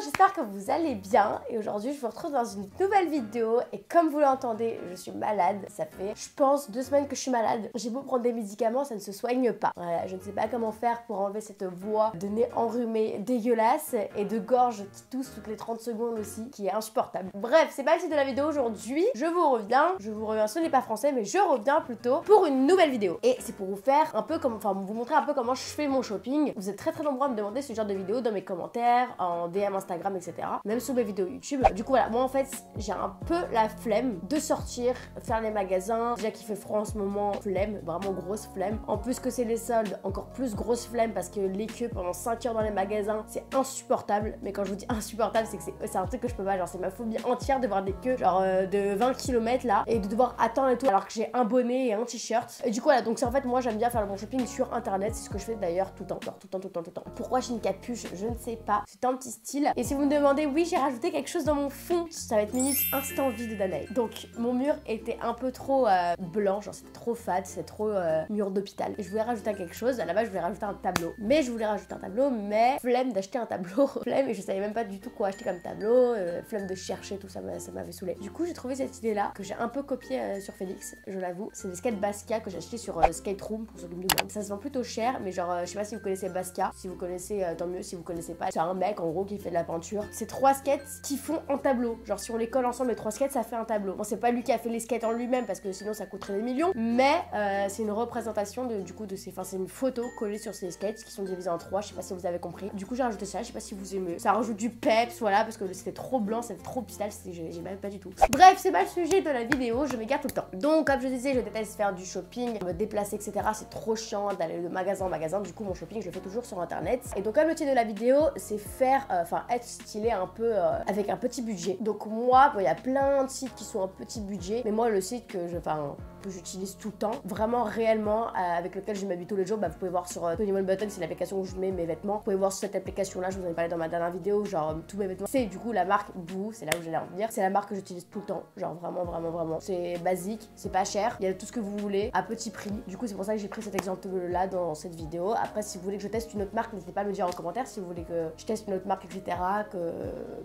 j'espère que vous allez bien et aujourd'hui je vous retrouve dans une nouvelle vidéo et comme vous l'entendez, je suis malade. Ça fait, je pense, 2 semaines que je suis malade. J'ai beau prendre des médicaments, ça ne se soigne pas. Voilà, je ne sais pas comment faire pour enlever cette voix de nez enrhumé dégueulasse et de gorge qui tousse toutes les 30 secondes aussi, qui est insupportable. Bref, c'est pas le titre de la vidéo aujourd'hui. Je vous reviens, ce n'est pas français mais je reviens plutôt pour une nouvelle vidéo. Et c'est pour vous faire un peu comme, enfin vous montrer un peu comment je fais mon shopping. Vous êtes très nombreux à me demander ce genre de vidéo dans mes commentaires, en DM Instagram, etc. Même sur mes vidéos YouTube. Du coup voilà, moi en fait j'ai un peu la flemme de sortir, faire les magasins. Déjà qu'il fait froid en ce moment, flemme, vraiment grosse flemme. En plus que c'est les soldes, encore plus grosse flemme parce que les queues pendant 5 heures dans les magasins, c'est insupportable. Mais quand je vous dis insupportable, c'est que c'est un truc que je peux pas, genre c'est ma phobie entière de voir des queues genre de 20 km là et de devoir attendre et tout alors que j'ai un bonnet et un t-shirt. Et du coup voilà, donc c'est en fait moi j'aime bien faire mon shopping sur internet, c'est ce que je fais d'ailleurs tout le temps. Pourquoi j'ai une capuche, je ne sais pas. C'est un petit style. Et si vous me demandez, oui, j'ai rajouté quelque chose dans mon fond. Ça va être minute instant vie de Danae. Donc, mon mur était un peu trop blanc, genre c'était trop fade, c'était trop mur d'hôpital. Et je voulais rajouter quelque chose. À la base, je voulais rajouter un tableau. Mais flemme d'acheter un tableau. Flemme, et je savais même pas du tout quoi acheter comme tableau. Flemme de chercher, tout ça, ça m'avait saoulé. Du coup, j'ai trouvé cette idée-là que j'ai un peu copiée sur Félix, je l'avoue. C'est des skates Basquiat que j'ai acheté sur Skate Room pour ceux qui me demandent. Ça se vend plutôt cher, mais genre, je sais pas si vous connaissez Basquiat. Si vous connaissez, tant mieux. Si vous connaissez pas, c'est un mec en gros qui fait de la peinture. C'est 3 skates qui font un tableau. Genre si on les colle ensemble les 3 skates, ça fait un tableau. Bon, c'est pas lui qui a fait les skates en lui-même parce que sinon ça coûterait des millions, mais c'est une représentation du coup de ces, enfin c'est une photo collée sur ces skates qui sont divisés en 3. Je sais pas si vous avez compris. Du coup j'ai rajouté ça. Je sais pas si vous aimez. Ça rajoute du peps, voilà, parce que c'était trop blanc, c'était trop hôpital, j'ai même pas du tout. Bref, c'est pas le sujet de la vidéo. Je m'égare tout le temps. Donc comme je disais, je déteste faire du shopping, me déplacer, etc. C'est trop chiant d'aller de magasin en magasin. Du coup mon shopping je le fais toujours sur internet. Et donc comme le titre de la vidéo, c'est faire, être stylé un peu avec un petit budget. Donc moi, il y a plein de sites qui sont un petit budget, mais moi le site que j'utilise tout le temps, vraiment réellement, avec lequel je m'habille tous les jours, vous pouvez voir sur Tony One Button, c'est l'application où je mets mes vêtements. Vous pouvez voir sur cette application là, je vous en ai parlé dans ma dernière vidéo, genre tous mes vêtements. C'est du coup la marque Boo, c'est là où j'allais en venir. C'est la marque que j'utilise tout le temps, genre vraiment. C'est basique, c'est pas cher, il y a tout ce que vous voulez à petit prix. Du coup c'est pour ça que j'ai pris cet exemple là dans cette vidéo. Après si vous voulez que je teste une autre marque, n'hésitez pas à me le dire en commentaire. Si vous voulez que je teste une autre marque, etc.,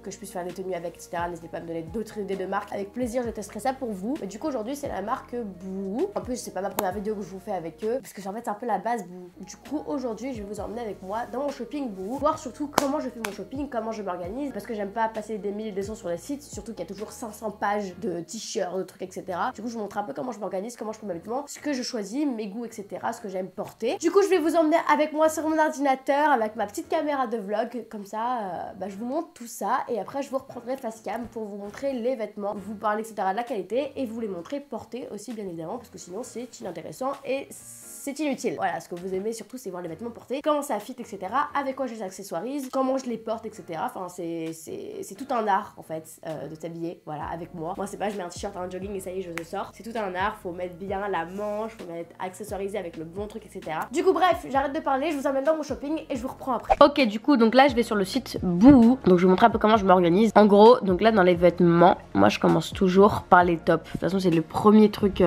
que je puisse faire des tenues avec, etc., n'hésitez pas à me donner d'autres idées de marques. Avec plaisir, je testerai ça pour vous. Mais du coup, aujourd'hui, c'est la marque Boo. En plus, c'est pas ma première vidéo que je vous fais avec eux, parce que en fait, c'est un peu la base Boo. Du coup, aujourd'hui, je vais vous emmener avec moi dans mon shopping Boo, voir surtout comment je fais mon shopping, comment je m'organise, parce que j'aime pas passer des milliers et des cents sur les sites, surtout qu'il y a toujours 500 pages de t-shirts, de trucs, etc. Du coup, je vous montre un peu comment je m'organise, comment je prends mes vêtements, ce que je choisis, mes goûts, etc., ce que j'aime porter. Du coup, je vais vous emmener avec moi sur mon ordinateur, avec ma petite caméra de vlog, comme ça, je vous montre tout ça et après je vous reprendrai face cam pour vous montrer les vêtements, vous parler, etc., de la qualité et vous les montrer portés aussi, bien évidemment, parce que sinon c'est inintéressant et c'est inutile. Voilà, ce que vous aimez surtout, c'est voir les vêtements portés, comment ça fit, etc., avec quoi je les accessoirise, comment je les porte, etc. Enfin, c'est tout un art en fait de s'habiller, voilà, avec moi. Moi, c'est pas je mets un t-shirt, un jogging et ça y est, je sors. C'est tout un art, faut mettre bien la manche, faut mettre accessorisé avec le bon truc, etc. Du coup, bref, j'arrête de parler, je vous emmène dans mon shopping et je vous reprends après. Ok, du coup, donc là, je vais sur le site Boo. Donc, je vais vous montrer un peu comment je m'organise. En gros, donc là, dans les vêtements, moi, je commence toujours par les tops. De toute façon, c'est le premier truc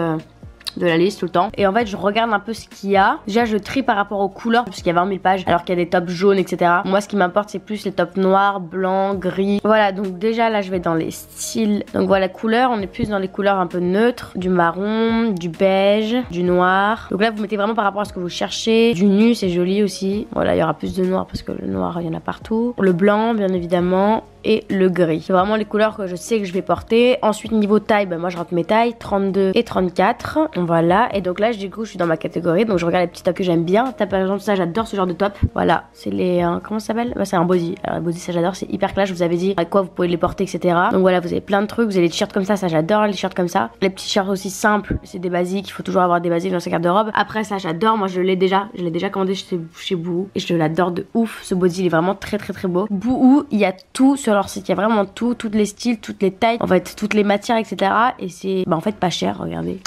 de la liste tout le temps. Et en fait, je regarde un peu ce qu'il y a. Déjà, je trie par rapport aux couleurs, parce qu'il y a 20 000 pages, alors qu'il y a des tops jaunes, etc. Moi, ce qui m'importe, c'est plus les tops noirs, blancs, gris. Voilà, donc déjà, là, je vais dans les styles. Donc voilà, couleurs, on est plus dans les couleurs un peu neutres. Du marron, du beige, du noir. Donc là, vous mettez vraiment par rapport à ce que vous cherchez. Du nu, c'est joli aussi. Voilà, il y aura plus de noir, parce que le noir, il y en a partout. Le blanc, bien évidemment. Et le gris. C'est vraiment les couleurs que je sais que je vais porter. Ensuite, niveau taille, moi je rentre mes tailles 32 et 34. Voilà. Et donc là, du coup, je suis dans ma catégorie. Donc je regarde les petits tops que j'aime bien. Par exemple, ça, j'adore ce genre de top. Voilà. C'est les. Comment ça s'appelle? C'est un body. Alors, le body, ça, j'adore. C'est hyper clash. Je vous avais dit avec quoi vous pouvez les porter, etc. Donc voilà, vous avez plein de trucs. Vous avez les t-shirts comme ça j'adore. Les t-shirts comme ça. Les petits t-shirts aussi simples. C'est des basiques. Il faut toujours avoir des basiques dans sa garde-robe. Après, ça, j'adore. Moi, je l'ai déjà. Je l'ai déjà commandé chez Boo. Et je l'adore de ouf. Ce body, il est vraiment très beau. Boo, il y a tout sur leur site. Il y a vraiment tout, tous les styles, toutes les tailles, en fait, toutes les matières, etc. Et c'est en fait pas cher, regardez.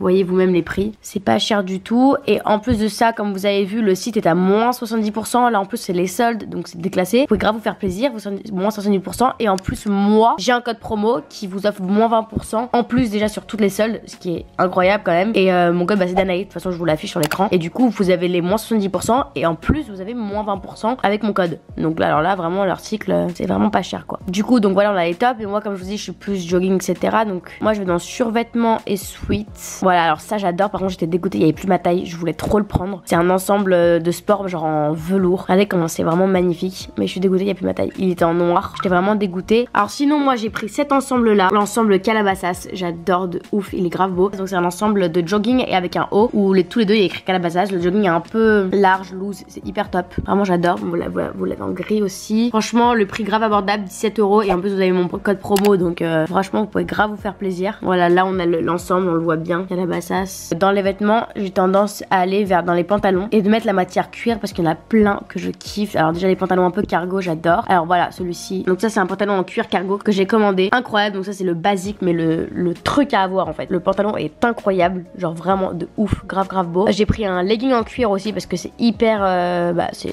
Vous voyez vous-même les prix. C'est pas cher du tout. Et en plus de ça, comme vous avez vu, le site est à moins 70%. Là en plus c'est les soldes, donc c'est déclassé. Vous pouvez grave vous faire plaisir, moins 70%. Et en plus moi, j'ai un code promo qui vous offre moins 20%. En plus déjà sur toutes les soldes, ce qui est incroyable quand même. Et mon code c'est Danae. De toute façon je vous l'affiche sur l'écran. Et du coup vous avez les moins 70%. Et en plus vous avez moins 20% avec mon code. Donc là, alors là vraiment l'article c'est vraiment pas cher quoi. Du coup donc voilà on a les tops. Et moi comme je vous dis je suis plus jogging etc. Donc moi je vais dans survêtements et sweats. Voilà alors ça j'adore. Par contre j'étais dégoûtée, il y avait plus ma taille. Je voulais trop le prendre. C'est un ensemble de sport genre en velours. Regardez comment c'est vraiment magnifique. Mais je suis dégoûtée, il y a plus ma taille. Il était en noir. J'étais vraiment dégoûtée. Alors sinon moi j'ai pris cet ensemble là. L'ensemble Calabasas. J'adore de ouf. Il est grave beau. Donc c'est un ensemble de jogging et avec un haut où tous les deux il y a écrit Calabasas. Le jogging est un peu large, loose. C'est hyper top. Vraiment j'adore. Vous l'avez en gris aussi. Franchement le prix grave abordable, 17 € et en plus vous avez mon code promo donc franchement vous pouvez grave vous faire plaisir. Voilà là on a l'ensemble, on le voit bien. Calabasas. Dans les vêtements j'ai tendance à aller dans les pantalons et de mettre la matière cuir parce qu'il y en a plein que je kiffe. Alors déjà les pantalons un peu cargo j'adore. Alors voilà celui-ci. Donc ça c'est un pantalon en cuir cargo que j'ai commandé. Incroyable. Donc ça c'est le basique mais le truc à avoir en fait. Le pantalon est incroyable. Genre vraiment de ouf. Grave beau. J'ai pris un legging en cuir aussi parce que c'est hyper c'est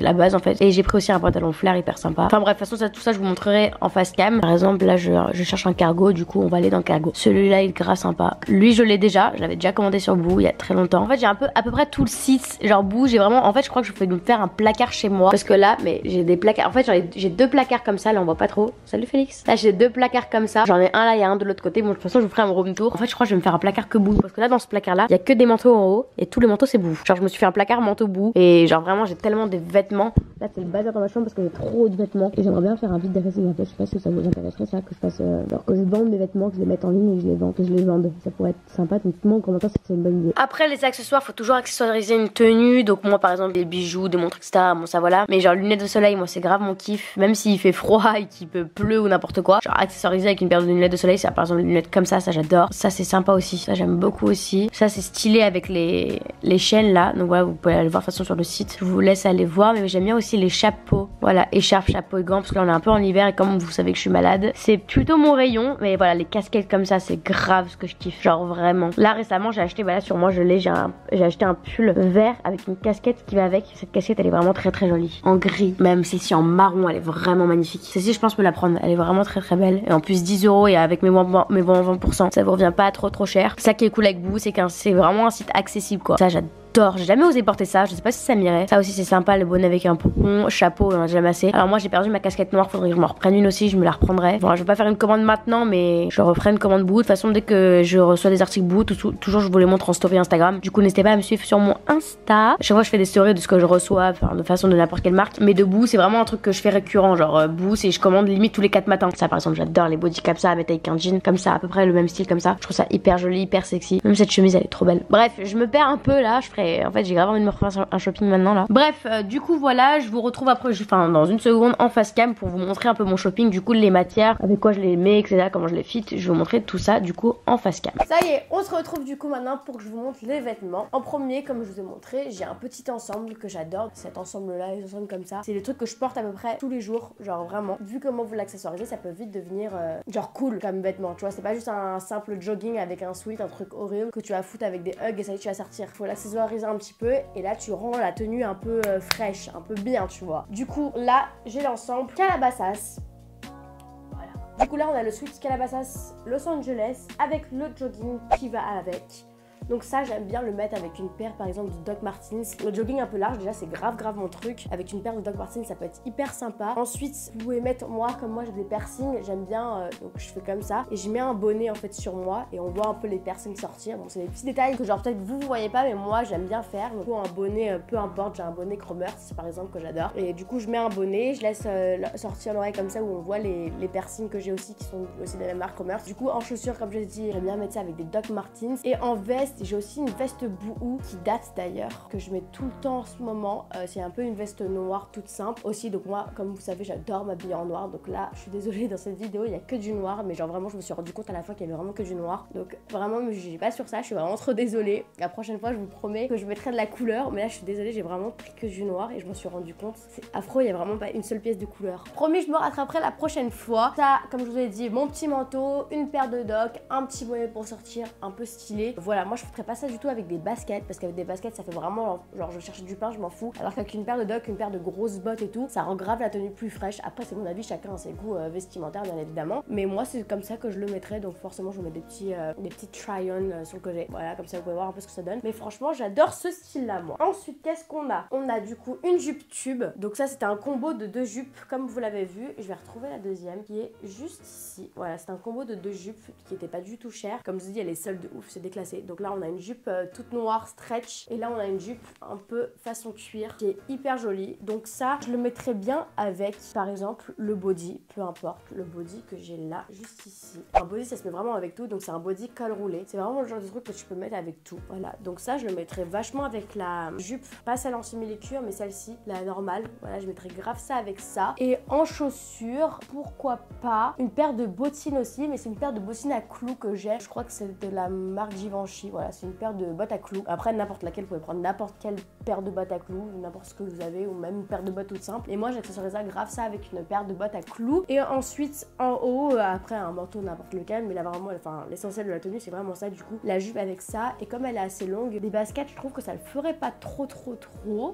la base en fait. Et j'ai pris aussi un pantalon flair hyper sympa. Enfin bref de toute façon tout ça je vous montrerai en face cam. Par exemple là je cherche un cargo. Du coup on va aller dans le cargo. Celui-là il est grave sympa. Lui je l'ai déjà. Je l'avais déjà commandé sur Boo il y a très longtemps. En fait j'ai à peu près tout le site. Genre Boo j'ai vraiment. En fait je crois que je vais me faire un placard chez moi. Parce que là mais j'ai des placards. En fait j'ai deux placards comme ça. Là on voit pas trop. Salut Félix. Là j'ai deux placards comme ça. J'en ai un là et un de l'autre côté. Bon de toute façon je vous ferai un room tour. En fait je crois que je vais me faire un placard que Boo. Parce que là dans ce placard là il y a que des manteaux en haut. Et tous les manteaux c'est Boo. Genre je me suis fait un placard manteau Boo. Et genre vraiment j'ai tellement de vêtements. Là c'est le bazar dans ma chambre parce que j'ai trop de vêtements. Et j'aimerais bien faire un vide d'arrêt en fait. Je sais pas si ça vous intéresserait ça. Que je fasse genre que je vende mes vêtements. Que je les mette en ligne et que je les vende. Que je les vende. Ça pourrait être sympa. Donc tout le monde en commentaire si c'est une bonne idée. Après les accessoires faut toujours accessoiriser une tenue. Donc moi par exemple des bijoux, des montres etc. Bon ça voilà. Mais genre lunettes de soleil moi c'est grave mon kiff. Même s'il fait froid et qu'il peut pleu ou n'importe quoi. Genre accessoiriser avec une paire de lunettes de soleil. Ça par exemple des lunettes comme ça j'adore. Ça c'est sympa aussi. Ça j'aime beaucoup aussi. Ça c'est stylé avec les chaînes là. Donc voilà vous pouvez aller voir de toute façon sur le site. Je vous laisse aller voir. Mais j'aime bien aussi les chapeaux. Voilà écharpe, chapeau et gants. Parce que là on est un peu en hiver et comme vous savez que je suis malade. C'est plutôt mon rayon. Mais voilà les casquettes comme ça c'est grave ce que je kiffe. Genre vraiment. Là récemment j'ai acheté voilà sur moi je l'ai. J'ai acheté un pull vert avec une casquette qui va avec. Cette casquette elle est vraiment très jolie. En gris. Même celle-ci en marron elle est vraiment magnifique. Celle-ci je pense me la prendre. Elle est vraiment très belle. Et en plus 10 € et avec mes 20% ça vous revient pas trop cher. Ça qui est cool avec vous c'est que c'est vraiment un site accessible quoi. Ça j'adore. J'ai jamais osé porter ça, je sais pas si ça m'irait. Ça aussi c'est sympa, le bonnet avec un pompon, chapeau, on a déjà massé. Alors moi j'ai perdu ma casquette noire, faudrait que je m'en reprenne une aussi, je me la reprendrai. Bon je vais pas faire une commande maintenant mais je referai une commande Boo. De toute façon dès que je reçois des articles Boo, toujours je vous les montre en story Instagram. Du coup n'hésitez pas à me suivre sur mon Insta. Chaque fois je fais des stories de ce que je reçois, enfin de façon de n'importe quelle marque. Mais de Boo c'est vraiment un truc que je fais récurrent, genre Boo c'est je commande limite tous les 4 matins. Ça par exemple j'adore les body caps ça à mettre avec un jean comme ça, à peu près le même style comme ça. Je trouve ça hyper joli, hyper sexy. Même cette chemise elle est trop belle. Bref je me perds un peu là, en fait j'ai grave envie de me refaire un shopping maintenant là. Bref, du coup voilà, je vous retrouve après, dans une seconde en face cam pour vous montrer un peu mon shopping, du coup les matières, avec quoi je les mets, etc. Comment je les fit, je vais vous montrer tout ça du coup en face cam. Ça y est, on se retrouve du coup maintenant pour que je vous montre les vêtements. En premier, comme je vous ai montré, j'ai un petit ensemble que j'adore. Cet ensemble là, les ensembles comme ça, c'est le truc que je porte à peu près tous les jours, genre vraiment. Vu comment vous l'accessoirisez, ça peut vite devenir genre cool comme vêtement, tu vois. C'est pas juste un simple jogging avec un sweat, un truc horrible que tu vas foutre avec des hugs et ça y est, tu vas sortir. Faut l'accessoiriser un petit peu et là tu rends la tenue un peu fraîche, un peu bien, tu vois. Du coup là j'ai l'ensemble Calabasas. Voilà. Du coup là on a le sweat Calabasas Los Angeles avec le jogging qui va avec. Donc ça j'aime bien le mettre avec une paire par exemple de Doc Martens. Le jogging un peu large déjà c'est grave mon truc. Avec une paire de Doc Martens ça peut être hyper sympa. Ensuite vous pouvez mettre, moi comme moi j'ai des piercings, j'aime bien donc je fais comme ça. Et je mets un bonnet en fait sur moi et on voit un peu les piercings sortir. Bon c'est des petits détails que genre peut-être vous voyez pas mais moi j'aime bien faire. Donc un bonnet peu importe, j'ai un bonnet Cromers par exemple que j'adore. Et du coup je mets un bonnet, je laisse sortir l'oreille comme ça où on voit les piercings que j'ai aussi qui sont aussi de la même marque Cromers. Du coup en chaussures comme je l'ai dit j'aime bien mettre ça avec des Doc Martens. Et en veste veste. J'ai aussi une veste bouhou qui date d'ailleurs, que je mets tout le temps en ce moment. C'est un peu une veste noire toute simple aussi. Donc moi, comme vous savez, j'adore m'habiller en noir. Donc là, je suis désolée, dans cette vidéo, il n'y a que du noir. Mais genre vraiment, je me suis rendu compte à la fin qu'il y avait vraiment que du noir. Donc vraiment, ne me jugez pas sur ça. Je suis vraiment trop désolée. La prochaine fois, je vous promets que je mettrai de la couleur. Mais là, je suis désolée, j'ai vraiment pris que du noir et je me suis rendu compte. C'est affreux, il n'y a vraiment pas une seule pièce de couleur. Promis, je me rattraperai la prochaine fois. Ça, comme je vous ai dit, mon petit manteau, une paire de docks, un petit bonnet pour sortir, un peu stylé. Voilà, moi je ferais pas ça du tout avec des baskets parce qu'avec des baskets ça fait vraiment genre je cherche du pain, je m'en fous. Alors qu'avec une paire de docks, une paire de grosses bottes et tout, ça rend grave la tenue plus fraîche. Après c'est mon avis, chacun a ses goûts vestimentaires bien évidemment. Mais moi c'est comme ça que je le mettrais, donc forcément je vous mets des petits try-on sur le côté. Voilà, comme ça vous pouvez voir un peu ce que ça donne. Mais franchement j'adore ce style là moi. Ensuite qu'est-ce qu'on a? On a du coup une jupe tube. Donc ça c'était un combo de 2 jupes comme vous l'avez vu. Je vais retrouver la deuxième qui est juste ici. Voilà, c'est un combo de 2 jupes qui était pas du tout cher. Comme je vous dis, elle est seule de ouf, c'est déclassé. Donc là on a une jupe toute noire stretch et là on a une jupe un peu façon cuir qui est hyper jolie. Donc ça je le mettrais bien avec par exemple le body, peu importe, le body que j'ai là juste ici. Un body ça se met vraiment avec tout, donc c'est un body col roulé. C'est vraiment le genre de truc que tu peux mettre avec tout. Voilà, donc ça je le mettrais vachement avec la jupe, pas celle en simili-cuir mais celle-ci, la normale. Voilà, je mettrais grave ça avec ça. Et en chaussures, pourquoi pas une paire de bottines aussi, mais c'est une paire de bottines à clous que j'ai. Je crois que c'est de la marque Givenchy. Voilà, c'est une paire de bottes à clous. Après, n'importe laquelle, vous pouvez prendre n'importe quelle paire de bottes à clous, n'importe ce que vous avez, ou même une paire de bottes toute simple. Et moi, j'accessoiserais grave ça avec une paire de bottes à clous. Et ensuite, en haut, après un manteau n'importe lequel, mais là vraiment, enfin, l'essentiel de la tenue, c'est vraiment ça. Du coup, la jupe avec ça. Et comme elle est assez longue, des baskets, je trouve que ça le ferait pas trop.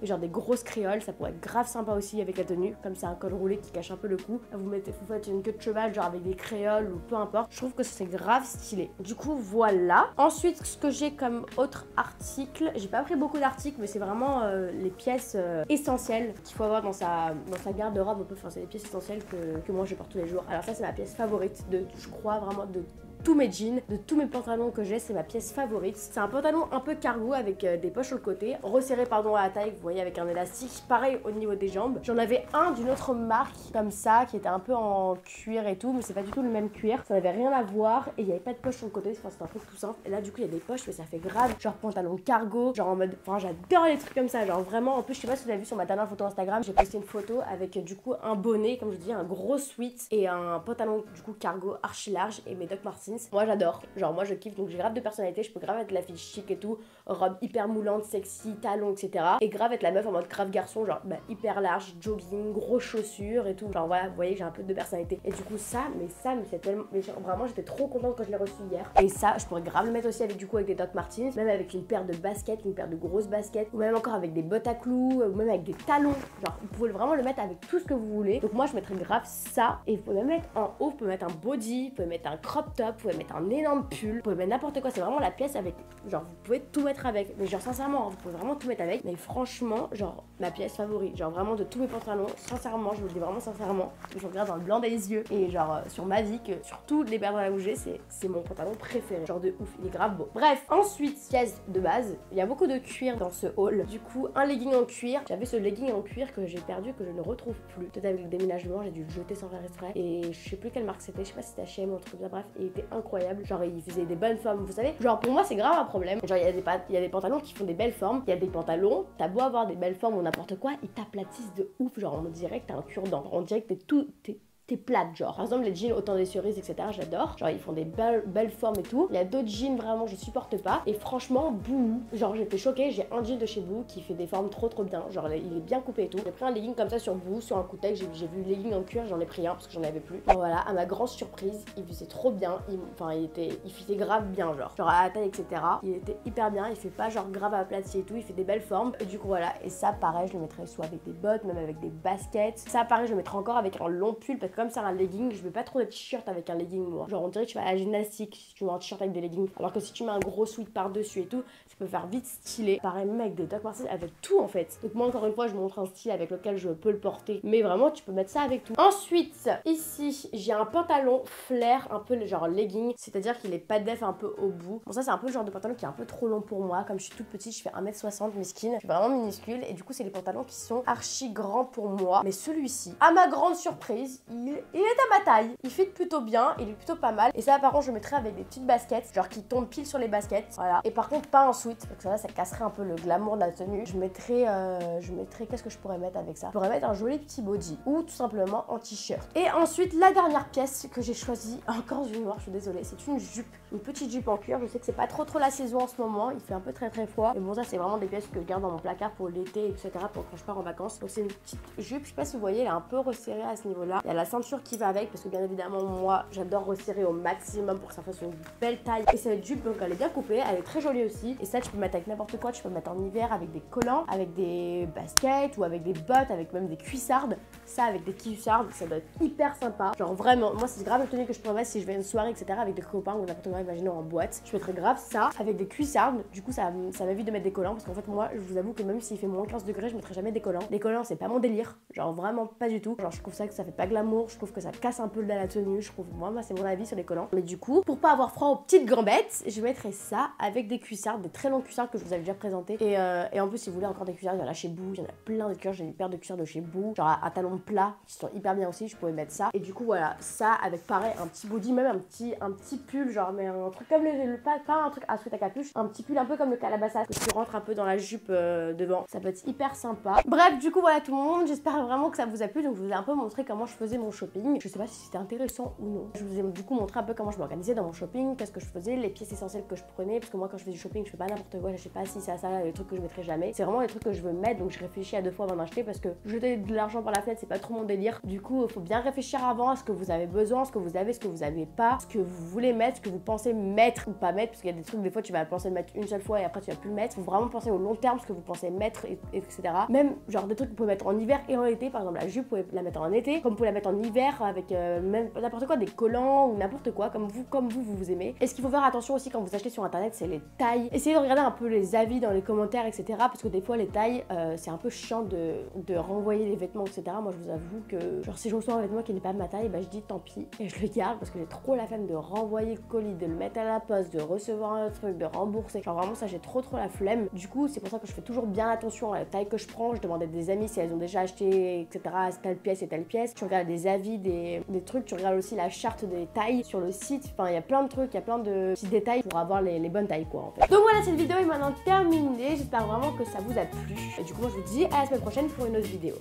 Genre des grosses créoles, ça pourrait être grave sympa aussi avec la tenue. Comme c'est un col roulé qui cache un peu le cou. Vous faites une queue de cheval, genre avec des créoles ou peu importe. Je trouve que c'est grave stylé. Du coup, voilà. Ensuite, ce que j'ai comme autre article, j'ai pas pris beaucoup d'articles, mais c'est vraiment les pièces essentielles qu'il faut avoir dans sa garde-robe. Enfin, c'est les pièces essentielles que moi je porte tous les jours. Alors ça, c'est ma pièce favorite je crois vraiment de tous mes jeans, de tous mes pantalons que j'ai, c'est ma pièce favorite. C'est un pantalon un peu cargo avec des poches sur le côté, resserré pardon à la taille, vous voyez, avec un élastique. Pareil au niveau des jambes. J'en avais un d'une autre marque comme ça, qui était un peu en cuir et tout, mais c'est pas du tout le même cuir. Ça n'avait rien à voir et il n'y avait pas de poche sur le côté, enfin, c'est un truc tout simple. Et là du coup il y a des poches, mais ça fait grave, genre pantalon cargo, genre en mode, enfin j'adore les trucs comme ça, genre vraiment. En plus je sais pas si vous avez vu sur ma dernière photo Instagram, j'ai posté une photo avec du coup un bonnet, comme je dis, un gros sweat et un pantalon du coup cargo archi large et mes Doc Martens. Moi j'adore, genre moi je kiffe, donc j'ai grave de personnalité, je peux grave être la fille chic et tout, robe hyper moulante, sexy, talons, etc. Et grave être la meuf en mode grave garçon, genre hyper large, jogging, gros chaussures et tout. Genre voilà, vous voyez, j'ai un peu de personnalité. Et du coup ça, mais c'est tellement, mais vraiment j'étais trop contente quand je l'ai reçu hier. Et ça, je pourrais grave le mettre aussi avec du coup avec des Doc Martens, même avec une paire de baskets, une paire de grosses baskets, ou même encore avec des bottes à clous, ou même avec des talons. Genre vous pouvez vraiment le mettre avec tout ce que vous voulez. Donc moi je mettrais grave ça. Et vous pouvez même mettre en haut, vous pouvez mettre un body, vous pouvez mettre un crop top, vous pouvez mettre un énorme pull, vous pouvez mettre n'importe quoi. C'est vraiment la pièce avec, genre vous pouvez tout mettre avec. Mais genre sincèrement, vous pouvez vraiment tout mettre avec. Mais franchement, genre ma pièce favorite, genre vraiment de tous mes pantalons, sincèrement, je vous le dis vraiment sincèrement, je regarde dans le blanc des yeux et genre sur ma vie, que sur tous les pantalons que j'ai, c'est mon pantalon préféré, genre de ouf, il est grave beau. Bref, ensuite, pièce de base, il y a beaucoup de cuir dans ce haul. Du coup, un legging en cuir, j'avais ce legging en cuir que j'ai perdu, que je ne retrouve plus. Peut-être avec le déménagement, j'ai dû le jeter sans faire exprès et je sais plus quelle marque c'était, je sais pas si c'était H&M ou un truc comme ça, bref, il était incroyable, genre il faisait des bonnes formes, vous savez, genre pour moi c'est grave un problème, genre il y a des pantalons qui font des belles formes, il y a des pantalons, t'as beau avoir des belles formes ou n'importe quoi, ils t'aplatissent de ouf, genre on dirait que t'as un cure-dent, on dirait que t'es plate, genre. Par exemple, les jeans autant des cerises, etc., j'adore. Genre, ils font des belles formes et tout. Il y a d'autres jeans, vraiment, je supporte pas. Et franchement, Boo, genre, j'étais choquée. J'ai un jean de chez Boo qui fait des formes trop bien. Genre, il est bien coupé et tout. J'ai pris un legging comme ça sur Boo, sur un coup de tech. J'ai vu le legging en cuir, j'en ai pris un parce que j'en avais plus. Et voilà, à ma grande surprise, il faisait trop bien. Il faisait grave bien, genre. Genre, à la taille, etc. Il était hyper bien. Il fait pas genre grave aplati et tout. Il fait des belles formes. Et du coup, voilà. Et ça, pareil, je le mettrais soit avec des bottes, même avec des baskets. Ça, pareil, je le mettrais encore avec un long pull parce que comme c'est un legging, je mets pas trop de t-shirt avec un legging moi. Genre on dirait que tu vas à la gymnastique si tu mets un t-shirt avec des leggings. Alors que si tu mets un gros sweat par dessus et tout, ça peut faire vite stylé. Pareil même avec des Doc Martens, avec tout en fait. Donc moi encore une fois je montre un style avec lequel je peux le porter. Mais vraiment tu peux mettre ça avec tout. Ensuite ici j'ai un pantalon flair un peu genre legging. C'est-à-dire qu'il est pas def un peu au bout. Bon ça c'est un peu le genre de pantalon qui est un peu trop long pour moi. Comme je suis toute petite, je fais 1m60 mesquine. Je suis vraiment minuscule. Et du coup c'est les pantalons qui sont archi grands pour moi. Mais celui-ci, à ma grande surprise, il il est à ma taille. Il fit plutôt bien, il est plutôt pas mal. Et ça par contre je mettrais avec des petites baskets, genre qui tombent pile sur les baskets. Voilà. Et par contre pas en sweat, parce que ça casserait un peu le glamour de la tenue. Je mettrais, qu'est-ce que je pourrais mettre avec ça? Je pourrais mettre un joli petit body ou tout simplement en t-shirt. Et ensuite la dernière pièce que j'ai choisie, encore du noir, je suis désolée, c'est une jupe, une petite jupe en cuir. Je sais que c'est pas trop la saison en ce moment, il fait un peu très froid. Mais bon, ça c'est vraiment des pièces que je garde dans mon placard pour l'été, etc. pour quand je pars en vacances. Donc c'est une petite jupe, je sais pas si vous voyez, elle est un peu resserrée à ce niveau-là. Il y a la ceinture qui va avec parce que bien évidemment moi j'adore resserrer au maximum pour que ça fasse une belle taille. Et cette jupe donc elle est bien coupée, elle est très jolie aussi. Et ça tu peux mettre avec n'importe quoi, tu peux mettre en hiver avec des collants, avec des baskets ou avec des bottes, avec même des cuissardes. Ça avec des cuissardes, ça doit être hyper sympa. Genre vraiment, moi c'est grave la tenue que je pourrais mettre si je vais à une soirée, etc. avec des copains ou n'importe quoi, imaginons en boîte. Je mettrais grave ça avec des cuissardes. Du coup ça m'évite de mettre des collants parce qu'en fait moi je vous avoue que même s'il fait moins 15 degrés je mettrai jamais des collants. Les collants c'est pas mon délire, genre vraiment pas du tout. Genre je trouve ça que ça fait pas glamour, je trouve que ça casse un peu de la tenue, je trouve, moi c'est mon avis sur les collants. Mais du coup pour pas avoir froid aux petites gambettes, je mettrai ça avec des cuissardes, des très longues cuissardes que je vous avais déjà présenté. Et en plus si vous voulez encore des cuissardes, il y en a chez Boo, il y en a plein de cuissardes, j'ai une paire de cuissardes de chez Boo, genre à talons plats qui sont hyper bien aussi, je pourrais mettre ça. Et du coup voilà, ça avec pareil un petit body, même un petit pull, genre mais un truc comme pas un truc à sweat à capuche, un petit pull un peu comme le Calabasas que tu rentres un peu dans la jupe devant, ça peut être hyper sympa. Bref, du coup voilà tout le monde, j'espère vraiment que ça vous a plu. Donc je vous ai un peu montré comment je faisais mon shopping, je sais pas si c'était intéressant ou non. Je vous ai du coup montré un peu comment je m'organisais dans mon shopping, qu'est-ce que je faisais, les pièces essentielles que je prenais, parce que moi quand je fais du shopping je fais pas n'importe quoi, je sais pas si ça, les trucs que je mettrai jamais, c'est vraiment les trucs que je veux mettre. Donc je réfléchis à 2 fois avant d'acheter parce que jeter de l'argent par la fenêtre c'est pas trop mon délire. Du coup il faut bien réfléchir avant à ce que vous avez besoin, ce que vous avez, ce que vous avez pas, ce que vous voulez mettre, ce que vous pensez mettre ou pas mettre, parce qu'il y a des trucs des fois tu vas penser mettre une seule fois et après tu vas plus le mettre. Faut vraiment penser au long terme, ce que vous pensez mettre, etc. Même genre des trucs que vous pouvez mettre en hiver et en été, par exemple la jupe vous pouvez la mettre en été, comme vous pouvez la mettre en hiver avec même n'importe quoi, des collants ou n'importe quoi, comme vous aimez. Et ce qu'il faut faire attention aussi quand vous achetez sur internet, c'est les tailles. Essayez de regarder un peu les avis dans les commentaires, etc. parce que des fois les tailles c'est un peu chiant de renvoyer les vêtements, etc. Moi je vous avoue que genre si je reçois un vêtement qui n'est pas de ma taille, bah je dis tant pis et je le garde parce que j'ai trop la flemme de renvoyer le colis, de le mettre à la poste, de recevoir un truc, de rembourser. Genre vraiment ça j'ai trop la flemme. Du coup c'est pour ça que je fais toujours bien attention à la taille que je prends. Je demande à des amis si elles ont déjà acheté, etc. telle pièce et telle pièce. Tu regardes des avis, des trucs, tu regardes aussi la charte des tailles sur le site. Enfin il y a plein de trucs, il y a plein de petits détails pour avoir les bonnes tailles quoi en fait. Donc voilà, cette vidéo est maintenant terminée. J'espère vraiment que ça vous a plu. Et du coup moi je vous dis à la semaine prochaine pour une autre vidéo.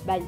Bye.